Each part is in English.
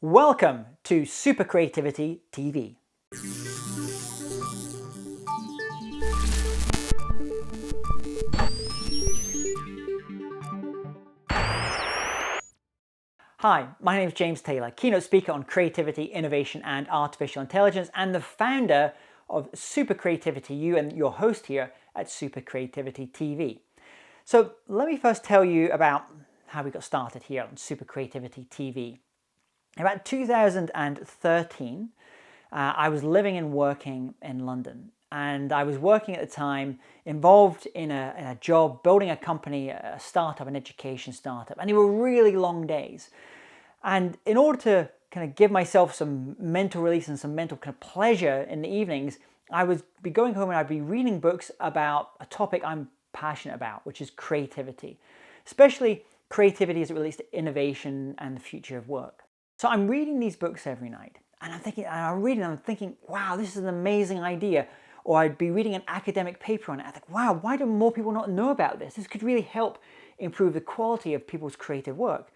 Welcome to SuperCreativity TV. Hi, my name is James Taylor, keynote speaker on creativity, innovation, and artificial intelligence, and the founder of SuperCreativity, you and your host here at SuperCreativity TV. So let me first tell you about how we got started here on SuperCreativity TV. About 2013, I was living and working in London, and I was working at the time involved in a job building a company, a startup, an education startup, and they were really long days. And in order to kind of give myself some mental release and some mental kind of pleasure in the evenings, I would be going home and I'd be reading books about a topic I'm passionate about, which is creativity, especially creativity as it relates to innovation and the future of work. So I'm reading these books every night, and I'm thinking, wow, this is an amazing idea. Or I'd be reading an academic paper on it. I think, wow, why do more people not know about this? This could really help improve the quality of people's creative work.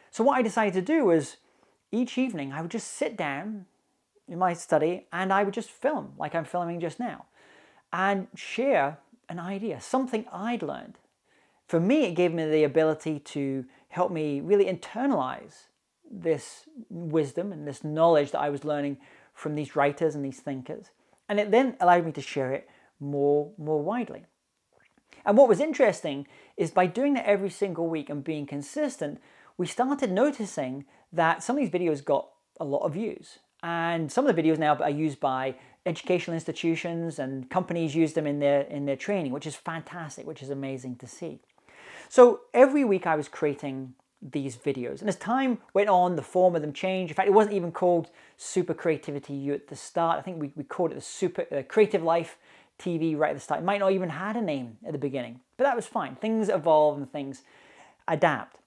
So what I decided to do was each evening I would just sit down in my study and I would just film like I'm filming just now and share an idea, something I'd learned. For me, it gave me the ability to help me really internalize this wisdom and this knowledge that I was learning from these writers and these thinkers. And it then allowed me to share it more widely. And what was interesting is by doing that every single week and being consistent, we started noticing that some of these videos got a lot of views. And some of the videos now are used by educational institutions, and companies use them in their training, which is fantastic, which is amazing to see. So every week I was creating these videos, and as time went on, the form of them changed. In fact, it wasn't even called Super Creativity U at the start. I think we called it the Super Creative Life TV right at the start. It might not even had a name at the beginning, but that was fine. Things evolve and things adapt.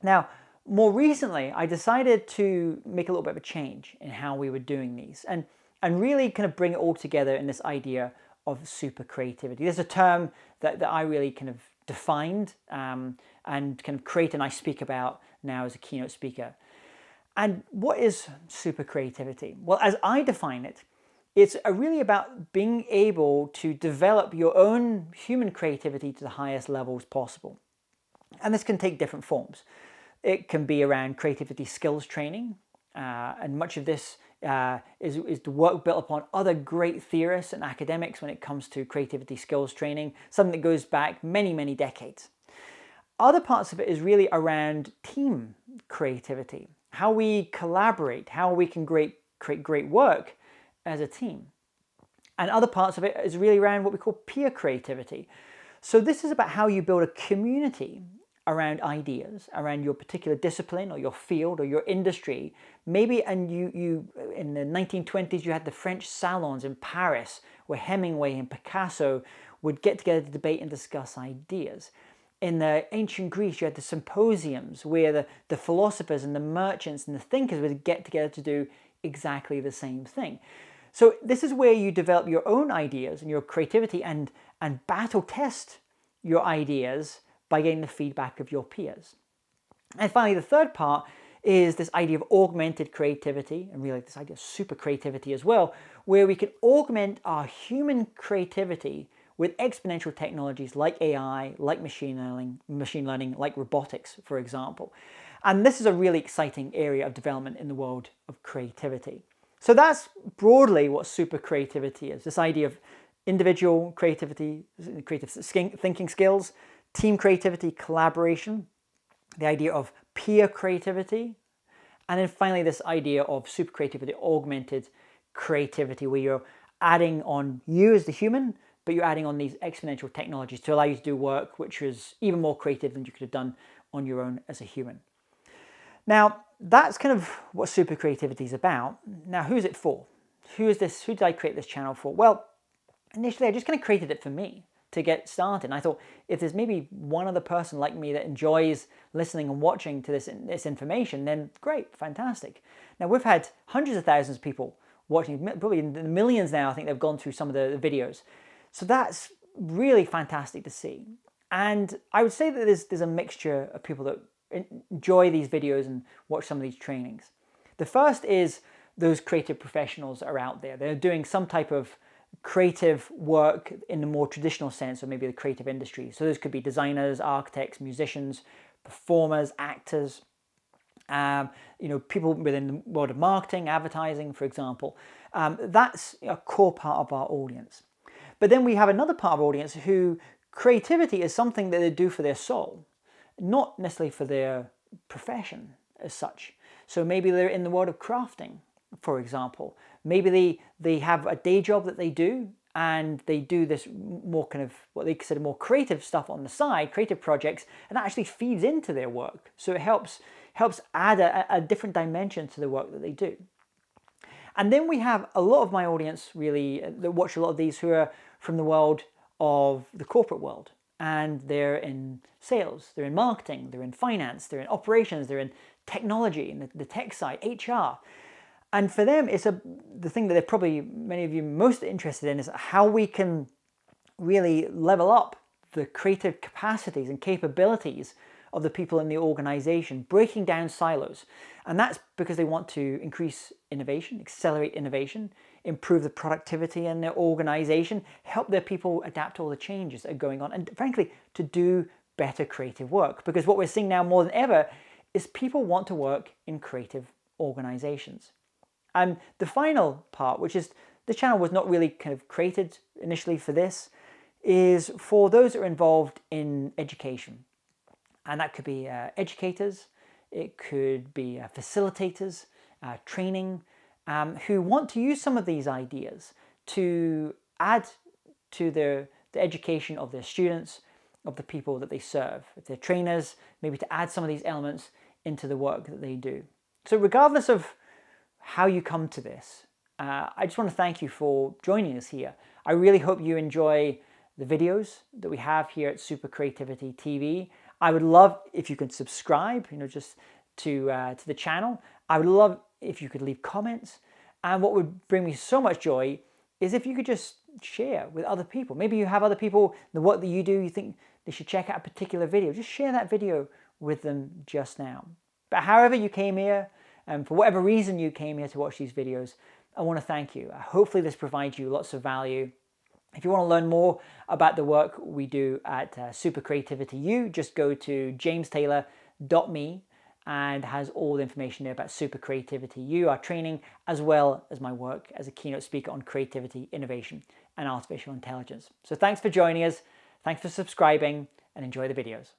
Now, more recently, I decided to make a little bit of a change in how we were doing these, and really kind of bring it all together in this idea of super creativity. There's a term that I really kind of defined and kind of create and I speak about now as a keynote speaker. And what is super creativity? Well, as I define it, it's really about being able to develop your own human creativity to the highest levels possible. And this can take different forms. It can be around creativity skills training, and much of this is the work built upon other great theorists and academics when it comes to creativity skills training, something that goes back many, many decades. Other parts of it is really around team creativity, how we collaborate, how we can create great work as a team. And other parts of it is really around what we call peer creativity. So this is about how you build a community around ideas, around your particular discipline or your field or your industry. Maybe, and you in the 1920s, you had the French salons in Paris where Hemingway and Picasso would get together to debate and discuss ideas. In the ancient Greece, you had the symposiums where the philosophers and the merchants and the thinkers would get together to do exactly the same thing. So this is where you develop your own ideas and your creativity and battle test your ideas by getting the feedback of your peers. And finally, the third part is this idea of augmented creativity, and really this idea of super creativity as well, where we can augment our human creativity with exponential technologies like AI, like machine learning, like robotics, for example. And this is a really exciting area of development in the world of creativity. So that's broadly what super creativity is, this idea of individual creativity, creative thinking skills, team creativity, collaboration, the idea of peer creativity, and then finally this idea of super creativity, augmented creativity, where you're adding on you as the human, but you're adding on these exponential technologies to allow you to do work which is even more creative than you could have done on your own as a human. Now, that's kind of what super creativity is about. Now, who's it for? Who is this? Who did I create this channel for? Well, initially I just kind of created it for me to get started. And I thought, if there's maybe one other person like me that enjoys listening and watching to this information, then great, fantastic. Now, we've had hundreds of thousands of people watching, probably in the millions now. I think they've gone through some of the videos. So that's really fantastic to see. And I would say that there's a mixture of people that enjoy these videos and watch some of these trainings. The first is those creative professionals that are out there. They're doing some type of creative work in the more traditional sense, or maybe the creative industry. So those could be designers, architects, musicians, performers, actors, people within the world of marketing, advertising, for example. That's a core part of our audience. But then we have another part of our audience who creativity is something that they do for their soul, not necessarily for their profession as such. So maybe they're in the world of crafting, for example. Maybe they have a day job that they do, and they do this more kind of what they consider more creative stuff on the side, creative projects, and that actually feeds into their work. So it helps add a different dimension to the work that they do. And then we have a lot of my audience really that watch a lot of these who are from the world of the corporate world. And they're in sales, they're in marketing, they're in finance, they're in operations, they're in technology, in the tech side, HR. And for them, it's the thing that they're probably, many of you, most interested in is how we can really level up the creative capacities and capabilities of the people in the organization, breaking down silos. And that's because they want to increase innovation, accelerate innovation, improve the productivity in their organization, help their people adapt to all the changes that are going on, and frankly, to do better creative work. Because what we're seeing now more than ever is people want to work in creative organizations. And the final part, which is the channel was not really kind of created initially for this, is for those that are involved in education. And that could be educators, it could be facilitators, training, who want to use some of these ideas to add to the education of their students, of the people that they serve. If they're trainers, maybe to add some of these elements into the work that they do. So regardless of how you come to this, I just want to thank you for joining us here. I really hope you enjoy the videos that we have here at SuperCreativity TV. I would love if you could subscribe, just to the channel. I would love if you could leave comments. And what would bring me so much joy is if you could just share with other people. Maybe you have other people, the work that you do, you think they should check out a particular video. Just share that video with them just now. But however you came here, and for whatever reason you came here to watch these videos, I want to thank you. Hopefully this provides you lots of value. If you want to learn more about the work we do at SuperCreativity U, just go to jamestaylor.me and has all the information there about SuperCreativity U, our training, as well as my work as a keynote speaker on creativity, innovation, and artificial intelligence. So thanks for joining us, thanks for subscribing, and enjoy the videos.